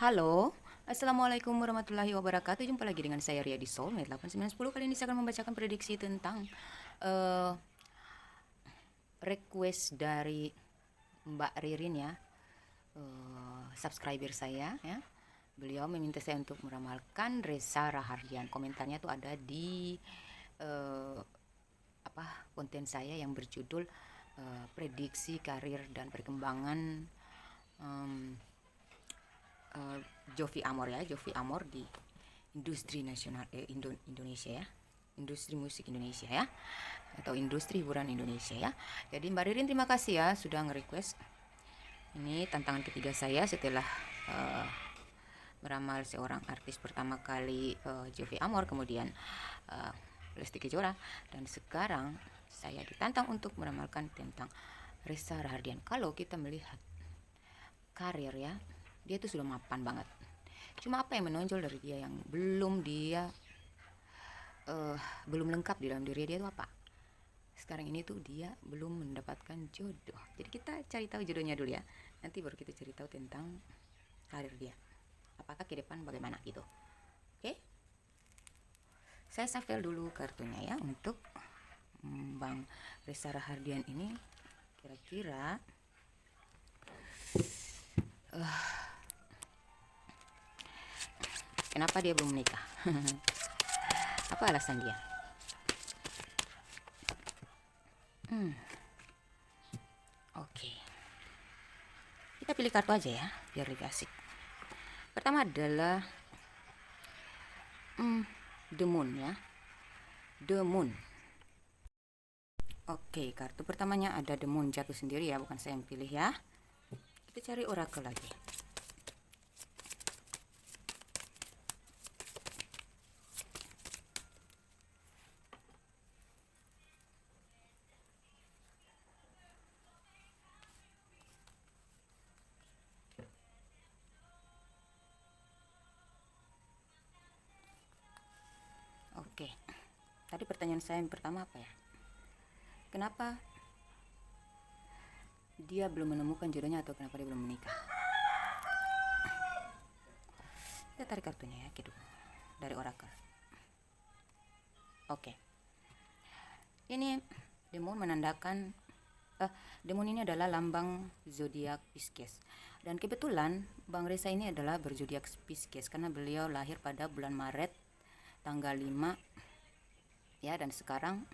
Halo, Assalamualaikum warahmatullahi wabarakatuh. Jumpa lagi dengan saya Ria di Soulmate 8910. Kali ini saya akan membacakan prediksi tentang eh, request dari Mbak Ririn ya, subscriber saya ya. Beliau meminta saya untuk meramalkan Reza Rahardian. Komentarnya tuh ada di eh, konten saya yang berjudul prediksi karir dan perkembangan em, Jovi Amor ya, Jovi Amor di industri nasional Indonesia ya, industri musik Indonesia ya, atau industri hiburan Indonesia ya. Jadi Mbak Ririn terima kasih ya sudah nge-request. Ini tantangan ketiga saya setelah uh, meramal seorang artis pertama kali, Jovi Amor, kemudian uh, Lesti Kejora, dan sekarang saya ditantang untuk meramalkan tentang Reza Rahardian. Kalau kita melihat karir ya, dia itu sudah mapan banget. Cuma apa yang menonjol dari dia yang belum lengkap di dalam diri dia itu apa? Sekarang ini tuh dia belum mendapatkan jodoh. Jadi kita cari tahu jodohnya dulu ya. Nanti baru kita cari tahu tentang karir dia. Apakah ke depan bagaimana gitu. Oke? Saya shuffle dulu kartunya ya untuk Bang Reza Rahardian ini. Kira-kira kenapa dia belum menikah? Apa alasan dia? Oke. Kita pilih kartu aja ya, biar lebih asik. Pertama adalah The Moon ya. The Moon. Oke, kartu pertamanya ada The Moon jatuh sendiri ya, bukan saya yang pilih ya. Kita cari oracle lagi. Oke. Tadi pertanyaan saya yang pertama apa ya? Kenapa dia belum menemukan jodohnya atau kenapa dia belum menikah? Kita tarik kartunya ya, gitu. Dari oracle. Oke. Ini demon menandakan demon ini adalah lambang zodiak Pisces. Dan kebetulan Bang Reza ini adalah berzodiak Pisces karena beliau lahir pada bulan Maret tanggal 5 ya, dan sekarang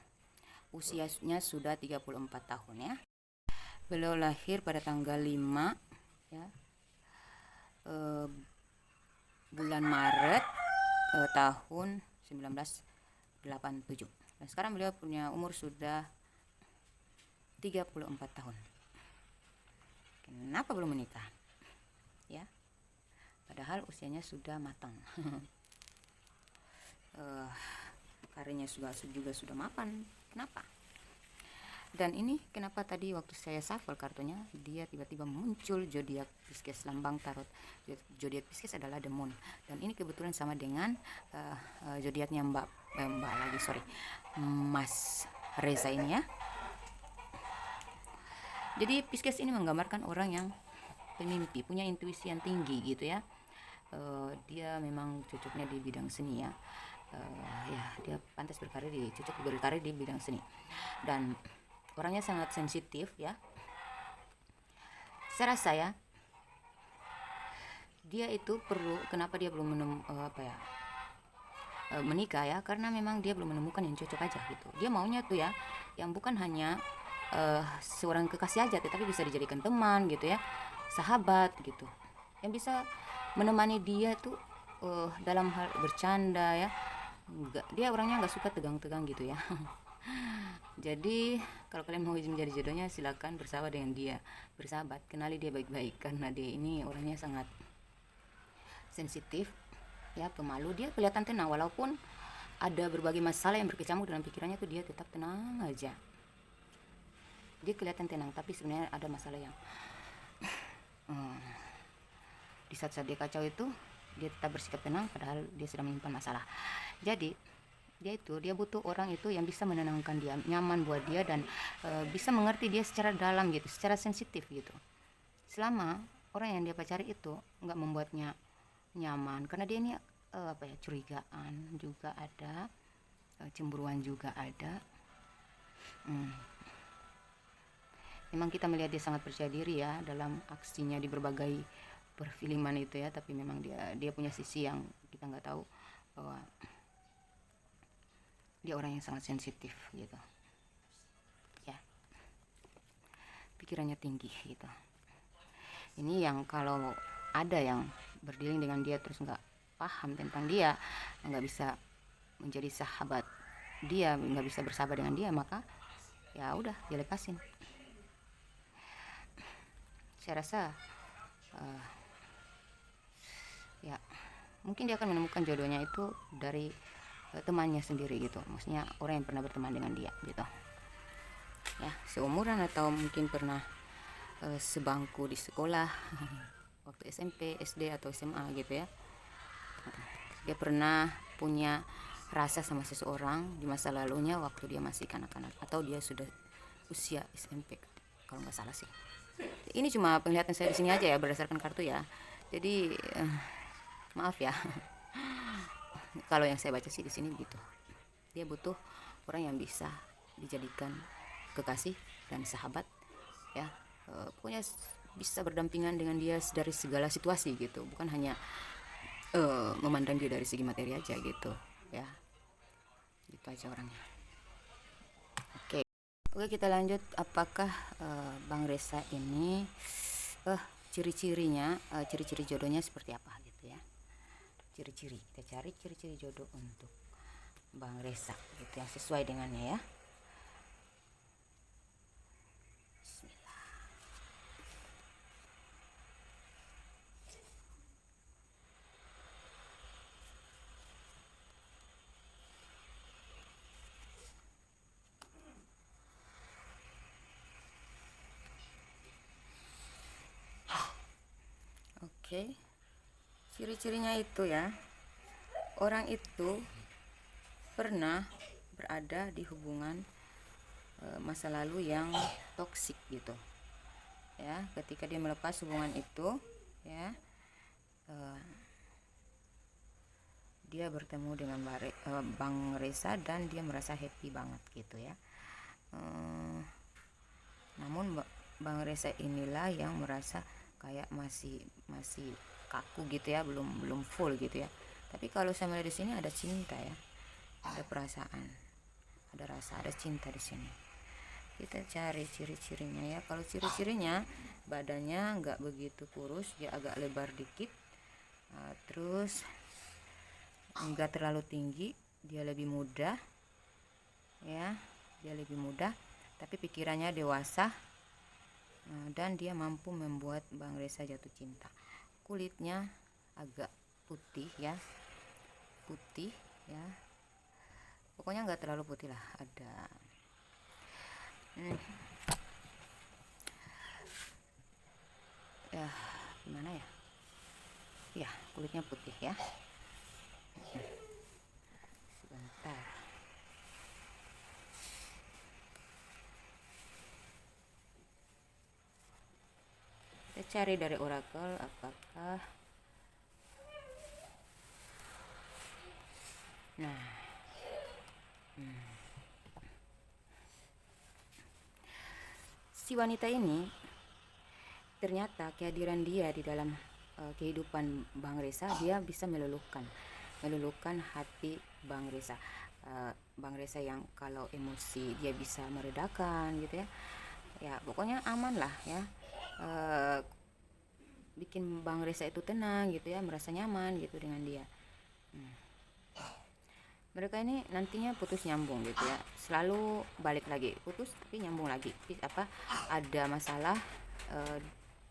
usianya sudah 34 tahun ya. Beliau lahir pada tanggal 5 ya, bulan Maret tahun 1987. Dan sekarang beliau punya umur sudah 34 tahun. Kenapa belum menikah? Ya. Padahal usianya sudah matang. Karirnya juga sudah mapan. Kenapa? Dan ini kenapa tadi waktu saya shuffle kartunya dia tiba-tiba muncul zodiak Pisces, lambang tarot zodiak Pisces adalah The Moon. Dan ini kebetulan sama dengan zodiaknya Mas Reza ini ya. Jadi Pisces ini menggambarkan orang yang pemimpi, punya intuisi yang tinggi gitu ya. Dia memang cocoknya di bidang seni ya. Ya dia pantas cocok berkarir di bidang seni, dan orangnya sangat sensitif ya. Saya rasa ya dia itu perlu, kenapa dia belum menikah ya, karena memang dia belum menemukan yang cocok aja gitu. Dia maunya tuh ya yang bukan hanya seorang kekasih aja, tetapi bisa dijadikan teman gitu ya, sahabat gitu, yang bisa menemani dia tuh dalam hal bercanda ya. Dia orangnya nggak suka tegang-tegang gitu ya. Jadi kalau kalian mau menjadi jodohnya silakan bersahabat dengan dia, bersahabat, kenali dia baik-baik, karena dia ini orangnya sangat sensitif ya, pemalu. Dia kelihatan tenang walaupun ada berbagai masalah yang berkecamuk dalam pikirannya tuh, dia tetap tenang aja. Dia kelihatan tenang tapi sebenarnya ada masalah yang di saat-saat dia kacau itu dia tetap bersikap tenang padahal dia sedang menyimpan masalah. Jadi dia butuh orang itu yang bisa menenangkan dia, nyaman buat dia, dan bisa mengerti dia secara dalam gitu, secara sensitif gitu. Selama orang yang dia pacari itu nggak membuatnya nyaman karena dia ini curigaan juga ada, cemburuan juga ada. Memang kita melihat dia sangat percaya diri ya dalam aksinya di berbagai perfilman itu ya, tapi memang dia punya sisi yang kita nggak tahu, bahwa dia orang yang sangat sensitif gitu ya, pikirannya tinggi gitu. Ini yang kalau ada yang berdealing dengan dia terus nggak paham tentang dia, nggak bisa menjadi sahabat dia, nggak bisa bersahabat dengan dia, maka ya udah dia lepasin. Saya rasa ya mungkin dia akan menemukan jodohnya itu dari temannya sendiri gitu, maksudnya orang yang pernah berteman dengan dia gitu ya, seumuran atau mungkin pernah sebangku di sekolah waktu SMP, SD atau SMA gitu ya. Dia pernah punya rasa sama seseorang di masa lalunya waktu dia masih kanak-kanak atau dia sudah usia SMP kalau nggak salah sih. Ini cuma penglihatan saya di sini aja ya berdasarkan kartu ya. Jadi maaf ya. Kalau yang saya baca sih di sini begitu. Dia butuh orang yang bisa dijadikan kekasih dan sahabat ya. Pokoknya bisa berdampingan dengan dia dari segala situasi gitu, bukan hanya memandang dia dari segi materi aja gitu ya. Gitu aja orangnya. Oke, kita lanjut. Apakah Bang Resa ini ciri-cirinya, ciri-ciri jodohnya seperti apa gitu ya. Ciri-ciri, kita cari ciri-ciri jodoh untuk Bang Resa gitu yang sesuai dengannya ya. Oke, ciri-cirinya itu ya, orang itu pernah berada di hubungan masa lalu yang toksik gitu ya. Ketika dia melepas hubungan itu ya, dia bertemu dengan Bang Resa dan dia merasa happy banget gitu ya. Namun Bang Resa inilah yang merasa kayak masih kaku gitu ya, belum full gitu ya. Tapi kalau saya melihat di sini ada cinta ya, ada perasaan, ada rasa, ada cinta di sini. Kita cari ciri-cirinya ya. Kalau ciri-cirinya, badannya nggak begitu kurus, dia agak lebar dikit, terus nggak terlalu tinggi, dia lebih muda ya, dia lebih muda tapi pikirannya dewasa. Dan dia mampu membuat Bang Resa jatuh cinta. Kulitnya agak putih ya, putih ya, pokoknya nggak terlalu putih lah, ada ya gimana ya, ya kulitnya putih ya. Sebentar, kita cari dari orakel apakah si wanita ini ternyata kehadiran dia di dalam kehidupan Bang Resa, dia bisa meluluhkan hati Bang Resa. Bang Resa yang kalau emosi dia bisa meredakan gitu ya. Ya pokoknya aman lah ya, bikin Bang Resa itu tenang gitu ya, merasa nyaman gitu dengan dia. Mereka ini nantinya putus nyambung gitu ya, selalu balik lagi, putus tapi nyambung lagi. Ada masalah,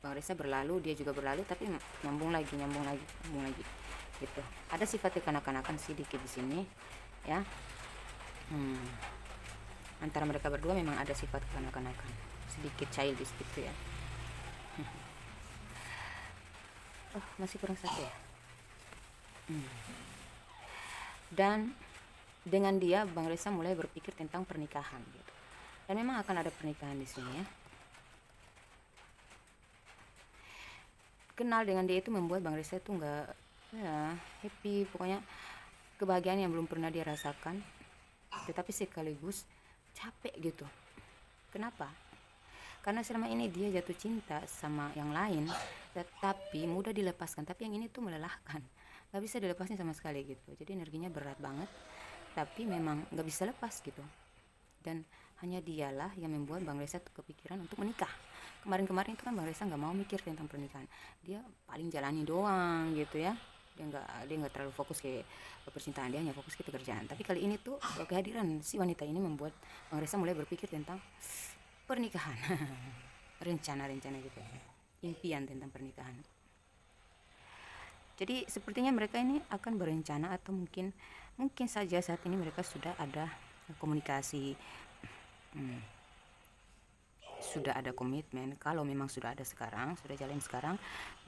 Bang Resa berlalu, dia juga berlalu, tapi nyambung lagi gitu. Ada sifat kekanak-kanakan sih dikit di sini ya. Antara mereka berdua memang ada sifat kekanak-kanakan, sedikit childish gitu ya. Masih kurang satu ya. Dan dengan dia Bang Resa mulai berpikir tentang pernikahan gitu. Dan memang akan ada pernikahan di sini ya. Kenal dengan dia itu membuat Bang Resa itu nggak ya happy, pokoknya kebahagiaan yang belum pernah dia rasakan, tetapi sekaligus capek gitu. Kenapa? Karena selama ini dia jatuh cinta sama yang lain, tetapi mudah dilepaskan. Tapi yang ini tuh melelahkan, nggak bisa dilepasin sama sekali gitu. Jadi energinya berat banget, tapi memang nggak bisa lepas gitu. Dan hanya dialah yang membuat Bang Reza kepikiran untuk menikah. Kemarin-kemarin itu kan Bang Reza nggak mau mikir tentang pernikahan, dia paling jalani doang gitu ya. Dia nggak terlalu fokus ke percintaan, dia hanya fokus ke pekerjaan. Tapi kali ini tuh kehadiran si wanita ini membuat Bang Reza mulai berpikir tentang pernikahan. Rencana-rencana gitu, impian tentang pernikahan. Jadi sepertinya mereka ini akan berencana, atau mungkin saja saat ini mereka sudah ada komunikasi, sudah ada komitmen. Kalau memang sudah ada sekarang, sudah jalan sekarang,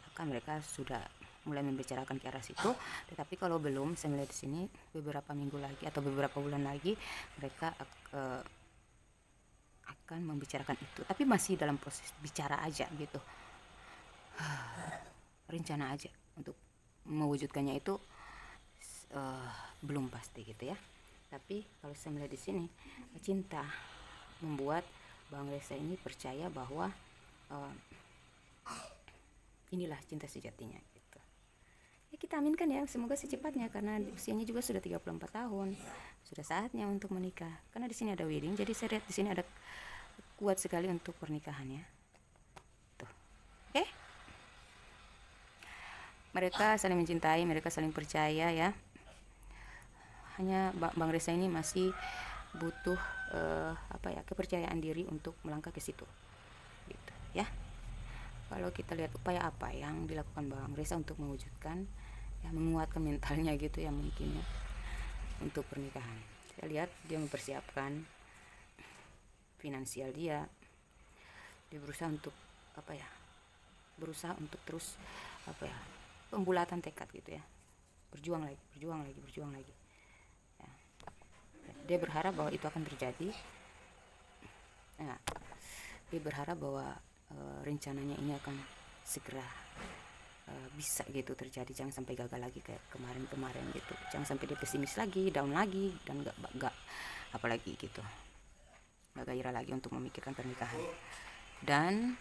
maka mereka sudah mulai membicarakan ke arah situ. Tetapi kalau belum, saya melihat di sini beberapa minggu lagi atau beberapa bulan lagi mereka akan membicarakan itu, tapi masih dalam proses bicara aja gitu. Rencana aja untuk mewujudkannya itu belum pasti gitu ya. Tapi kalau saya melihat di sini, cinta membuat Bang Reza ini percaya bahwa inilah cinta sejatinya gitu. Ya kita aminkan ya, semoga secepatnya, karena usianya juga sudah 34 tahun. Sudah saatnya untuk menikah. Karena di sini ada wedding, jadi saya lihat di sini ada kuat sekali untuk pernikahannya. Tuh. Oke? Mereka saling mencintai, mereka saling percaya ya. Hanya Bang Reza ini masih butuh kepercayaan diri untuk melangkah ke situ. Gitu ya. Kalau kita lihat upaya apa yang dilakukan Bang Reza untuk mewujudkan, ya menguatkan mentalnya gitu ya mungkin ya, untuk pernikahan. Saya lihat dia mempersiapkan finansial dia berusaha untuk berusaha untuk terus pembulatan tekad gitu ya, berjuang lagi ya. Dia berharap bahwa itu akan terjadi. Nah, dia berharap bahwa rencananya ini akan segera bisa gitu terjadi. Jangan sampai gagal lagi kayak kemarin gitu. Jangan sampai dia pesimis lagi, down lagi, dan gak apalagi gitu, gak gairah lagi untuk memikirkan pernikahan. Dan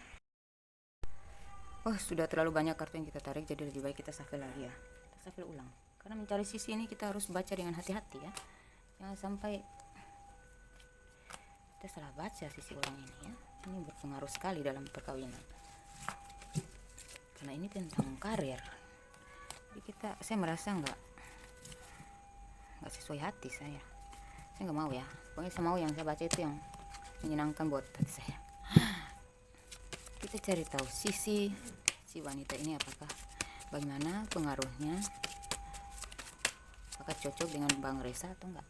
sudah terlalu banyak kartu yang kita tarik, jadi lebih baik kita shuffle lagi ya. Kita shuffle ulang, karena mencari sisi ini kita harus baca dengan hati-hati ya. Jangan sampai kita salah baca sisi orang ini ya. Ini berpengaruh sekali dalam perkawinan, karena ini tentang karir. Jadi saya merasa nggak sesuai hati saya nggak mau ya. Pokoknya saya mau yang saya baca itu yang menyenangkan buat hati saya. Kita cari tahu sisi si wanita ini, apakah bagaimana pengaruhnya, apakah cocok dengan Bang Reza atau enggak.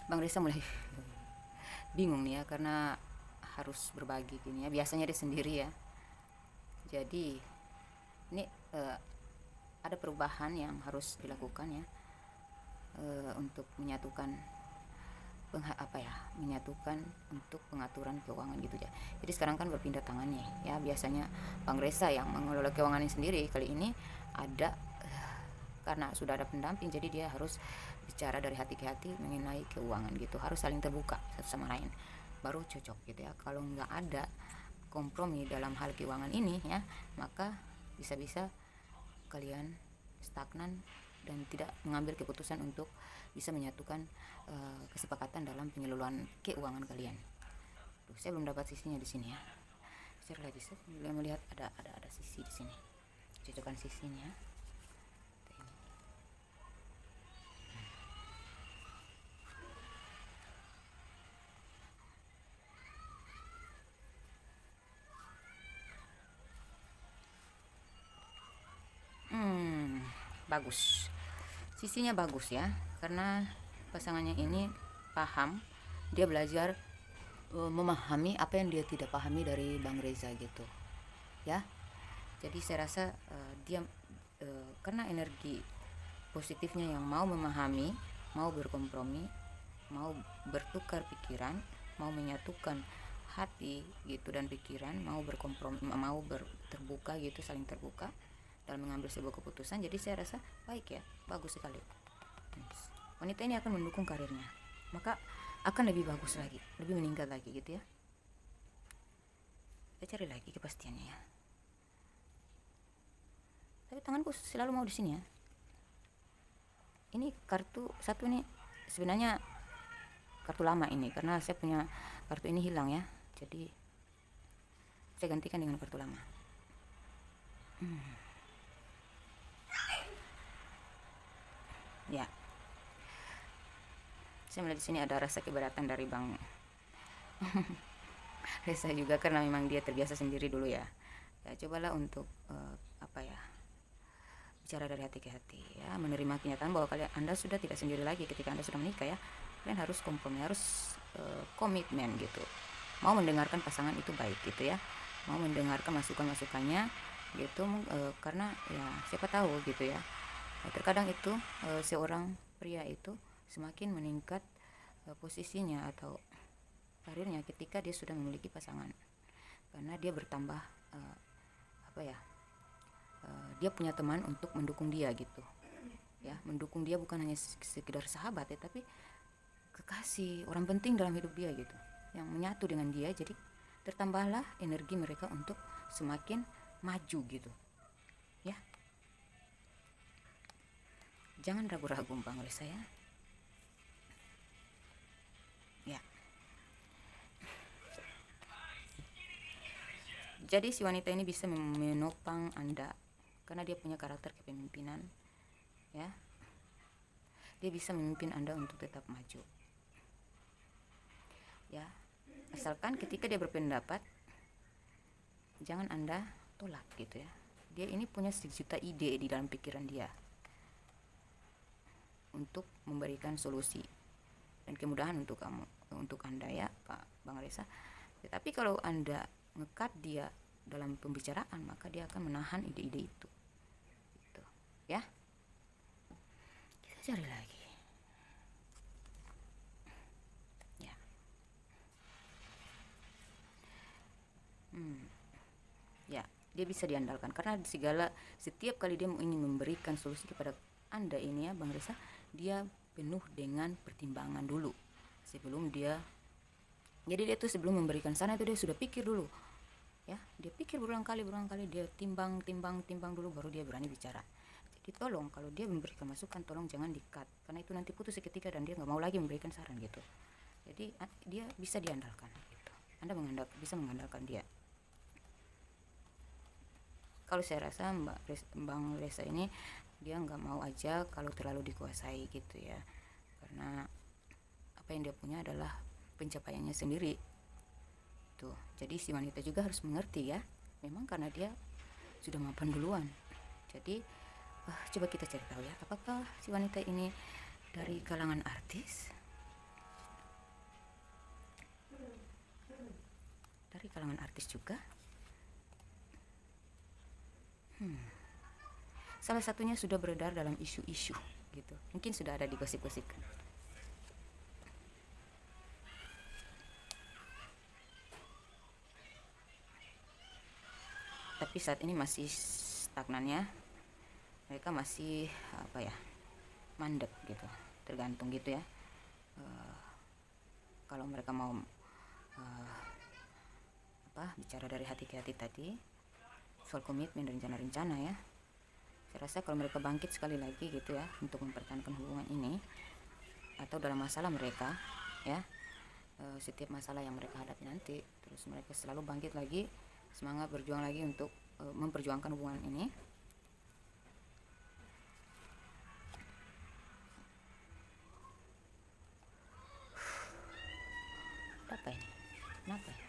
Bang Reza mulai bingung nih ya, karena harus berbagi gini ya. Biasanya dia sendiri ya. Jadi ini ada perubahan yang harus dilakukan ya, untuk menyatukan menyatukan untuk pengaturan keuangan gitu ya. Jadi sekarang kan berpindah tangan nih ya. Biasanya Bang Reza yang mengelola keuangannya sendiri, kali ini ada karena sudah ada pendamping, jadi dia harus bicara dari hati ke hati mengenai keuangan gitu. Harus saling terbuka satu sama lain, baru cocok gitu ya. Kalau nggak ada kompromi dalam hal keuangan ini ya, maka bisa-bisa kalian stagnan dan tidak mengambil keputusan untuk bisa menyatukan kesepakatan dalam pengelolaan keuangan kalian. Saya belum dapat sisinya di sini ya. Secara lagi saya mulai melihat ada sisi di sini, cocokkan sisinya. Bagus, sisinya bagus ya, karena pasangannya ini paham, dia belajar memahami apa yang dia tidak pahami dari Bang Reza gitu. ya. Jadi saya rasa dia karena energi positifnya yang mau memahami, mau berkompromi, mau bertukar pikiran, mau menyatukan hati gitu dan pikiran, mau berkompromi, mau terbuka gitu, saling terbuka dalam mengambil sebuah keputusan. Jadi saya rasa baik ya, bagus sekali. Wanita ini akan mendukung karirnya, maka akan lebih bagus lagi, lebih meningkat lagi gitu ya. Kita cari lagi kepastiannya ya. Tapi tanganku selalu mau di sini ya. Ini kartu satu nih sebenarnya kartu lama ini, karena saya punya kartu ini hilang ya, jadi saya gantikan dengan kartu lama. Ya, saya melihat di sini ada rasa keberatan dari Bang Reza juga, karena memang dia terbiasa sendiri dulu ya. Ya cobalah untuk bicara dari hati ke hati ya, menerima kenyataan bahwa Anda sudah tidak sendiri lagi ketika Anda sudah menikah ya. Kalian harus kompromi, harus komitmen gitu, mau mendengarkan pasangan itu baik gitu ya, mau mendengarkan masukannya gitu, karena ya siapa tahu gitu ya, terkadang itu seorang pria itu semakin meningkat posisinya atau karirnya ketika dia sudah memiliki pasangan, karena dia bertambah dia punya teman untuk mendukung dia gitu ya, mendukung dia bukan hanya sekedar sahabat ya, tapi kekasih, orang penting dalam hidup dia gitu, yang menyatu dengan dia. Jadi tertambahlah energi mereka untuk semakin maju gitu ya. Jangan ragu-ragu Bang Reza ya. Ya, jadi si wanita ini bisa menopang Anda karena dia punya karakter kepemimpinan ya. Dia bisa memimpin Anda untuk tetap maju ya, asalkan ketika dia berpendapat jangan Anda tolak gitu ya. Dia ini punya sejuta ide di dalam pikiran dia untuk memberikan solusi dan kemudahan untuk kamu, untuk Anda ya Pak Bang Reza. Tetapi kalau Anda ngekat dia dalam pembicaraan, maka dia akan menahan ide-ide itu gitu ya. Kita cari lagi ya. Ya, dia bisa diandalkan karena setiap kali dia ingin memberikan solusi kepada Anda ini ya Bang Reza, dia penuh dengan pertimbangan dulu sebelum dia, jadi dia tuh sebelum memberikan saran itu dia sudah pikir dulu ya, dia pikir berulang kali dia timbang dulu baru dia berani bicara. Jadi tolong kalau dia memberikan masukan, tolong jangan di-cut, karena itu nanti putus seketika dan dia nggak mau lagi memberikan saran gitu. Jadi dia bisa diandalkan gitu. Anda bisa mengandalkan dia. Kalau saya rasa Bang Reza ini dia nggak mau aja kalau terlalu dikuasai gitu ya, karena apa yang dia punya adalah pencapaiannya sendiri tuh. Jadi si wanita juga harus mengerti ya, memang karena dia sudah mapan duluan. Jadi coba kita cari tahu ya, apakah si wanita ini dari kalangan artis, dari kalangan artis juga. Salah satunya sudah beredar dalam isu-isu gitu, mungkin sudah ada digosip-gosipkan. Tapi saat ini masih stagnan ya, mereka masih mandek gitu, tergantung gitu ya. Kalau mereka mau bicara dari hati ke hati tadi soal komitmen dan rencana-rencana ya, saya rasa kalau mereka bangkit sekali lagi gitu ya untuk mempertahankan hubungan ini atau dalam masalah mereka ya, setiap masalah yang mereka hadapi nanti, terus mereka selalu bangkit lagi, semangat berjuang lagi untuk memperjuangkan hubungan ini. Apa ini? Kenapa ya?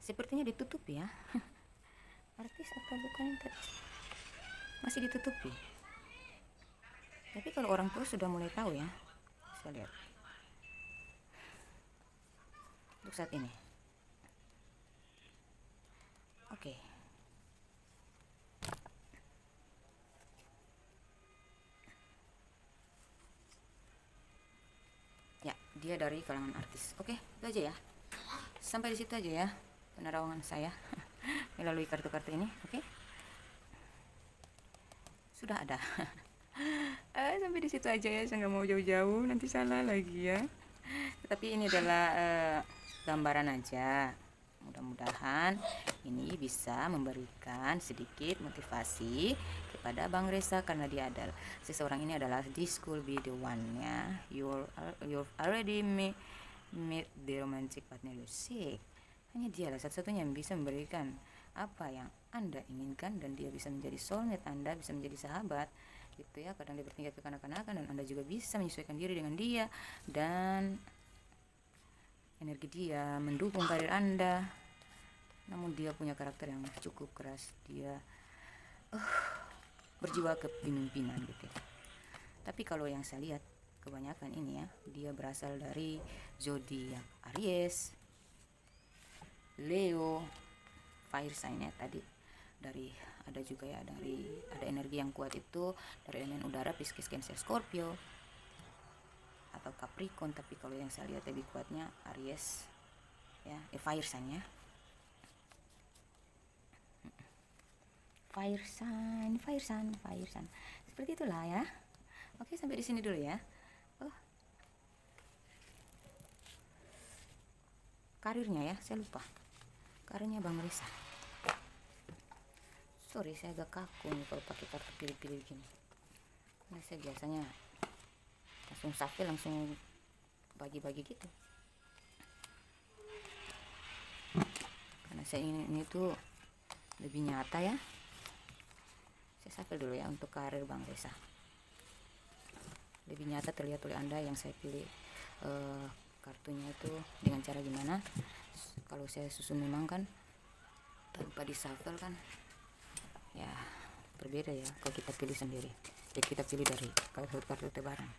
Sepertinya ditutupi ya. Artis atau bukan tadi? Masih ditutupi. Tapi kalau orang tua sudah mulai tahu ya. Saya lihat. untuk saat ini. Oke. Ya, dia dari kalangan artis. Oke, itu aja ya. Sampai di situ aja ya penerawangan saya melalui kartu-kartu ini. Oke. Sudah ada. Sampai di situ aja ya, saya nggak mau jauh-jauh, nanti salah lagi ya. Tapi ini adalah gambaran aja. Mudah-mudahan ini bisa memberikan sedikit motivasi kepada Bang Reza, karena dia adalah seseorang ini adalah this could be the one ya. You've already meet the romantic partner you seek. Hanya dialah satu-satunya yang bisa memberikan apa yang Anda inginkan, dan dia bisa menjadi soulmate Anda, bisa menjadi sahabat gitu ya. Kadang dia bertingkat kekanak-kanakan dan Anda juga bisa menyesuaikan diri dengan dia, dan energi dia mendukung karir Anda. Namun dia punya karakter yang cukup keras, dia berjiwa kepemimpinan gitu ya. Tapi kalau yang saya lihat kebanyakan ini ya, dia berasal dari zodiak Aries, Leo, fire sign ya tadi. Dari ada juga ya, ada energi yang kuat itu dari elemen udara, Pisces, Cancer, Scorpio atau Capricorn. Tapi kalau yang saya lihat lebih kuatnya Aries ya, fire sign ya. Fire sign. Seperti itulah ya. Oke, sampai di sini dulu ya. Karirnya ya, saya lupa. Karirnya Bang Reza. Sorry, saya agak kaku nih kalau pakai kartu pilih-pilih gini. Nah, saya biasanya langsung shuffle, langsung bagi-bagi gitu. Karena saya ingin ini tuh lebih nyata ya. Saya shuffle dulu ya untuk karir Bang Reza. Lebih nyata terlihat oleh Anda yang saya pilih kartunya itu dengan cara gimana. Kalau saya susun memang kan tanpa di shuffle kan ya berbeda ya kalau kita pilih sendiri. Jadi kita pilih dari kartu tebaran.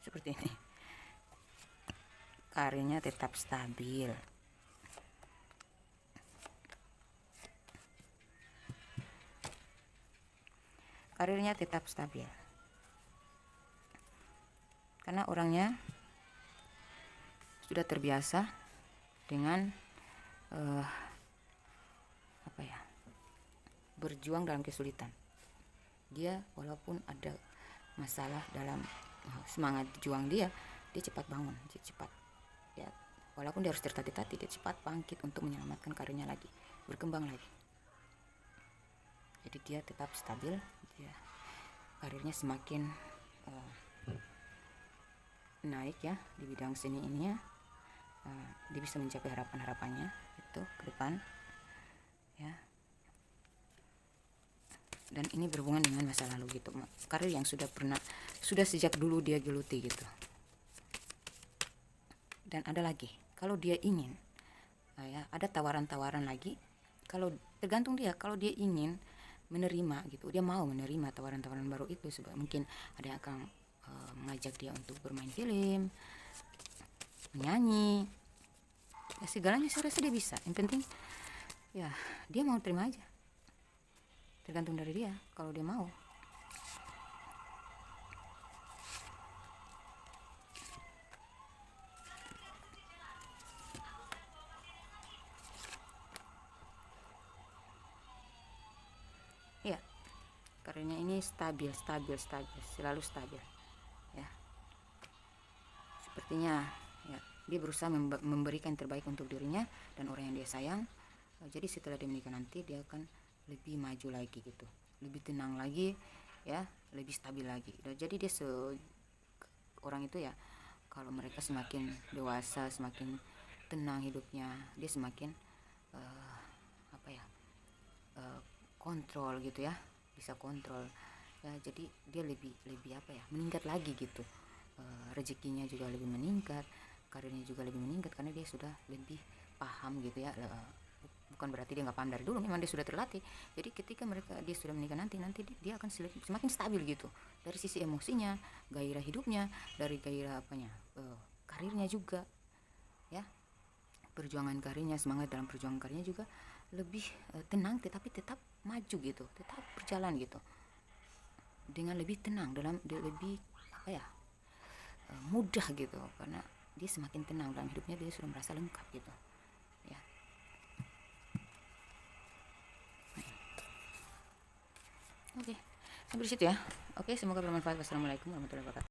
Seperti ini. Karirnya tetap stabil. Karirnya tetap stabil. Karena orangnya sudah terbiasa dengan berjuang dalam kesulitan. Dia walaupun ada masalah dalam semangat juang dia cepat bangun, dia cepat ya, walaupun dia harus tertatih-tatih, dia cepat bangkit untuk menyelamatkan karirnya lagi, berkembang lagi. Jadi dia tetap stabil, dia karirnya semakin naik ya di bidang seni ini ya. Dia bisa mencapai harapan-harapannya itu ke depan ya. Dan ini berhubungan dengan masa lalu gitu, karir yang sudah sejak dulu dia geluti gitu. Dan ada lagi, kalau dia ingin ya, ada tawaran-tawaran lagi. Kalau tergantung dia, kalau dia ingin menerima gitu, dia mau menerima tawaran-tawaran baru itu. Sebab mungkin ada yang akan mengajak dia untuk bermain film, menyanyi ya, segalanya saya rasa dia bisa. Yang penting ya dia mau terima aja, tergantung dari dia kalau dia mau. Ya, karirnya ini stabil, selalu stabil ya. Sepertinya ya, dia berusaha memberikan yang terbaik untuk dirinya dan orang yang dia sayang. Jadi setelah dia menikah nanti dia akan lebih maju lagi gitu, lebih tenang lagi ya, lebih stabil lagi. Jadi dia orang itu ya, kalau mereka semakin dewasa, semakin tenang hidupnya, dia semakin kontrol gitu ya, bisa kontrol ya. Jadi dia lebih meningkat lagi gitu. Rezekinya juga lebih meningkat, karirnya juga lebih meningkat, karena dia sudah lebih paham gitu ya, bukan bukan berarti dia nggak paham dari dulu, memang dia sudah terlatih. Jadi ketika dia sudah menikah nanti dia akan semakin stabil gitu, dari sisi emosinya, gairah hidupnya, dari gairah karirnya juga ya, perjuangan karirnya, semangat dalam perjuangan karirnya juga lebih tenang, tetapi tetap maju gitu, tetap berjalan gitu dengan lebih tenang, lebih mudah gitu, karena dia semakin tenang dalam hidupnya, dia sudah merasa lengkap gitu ya. Oke, sampai di situ ya. Oke, semoga bermanfaat. Wassalamualaikum warahmatullahi wabarakatuh.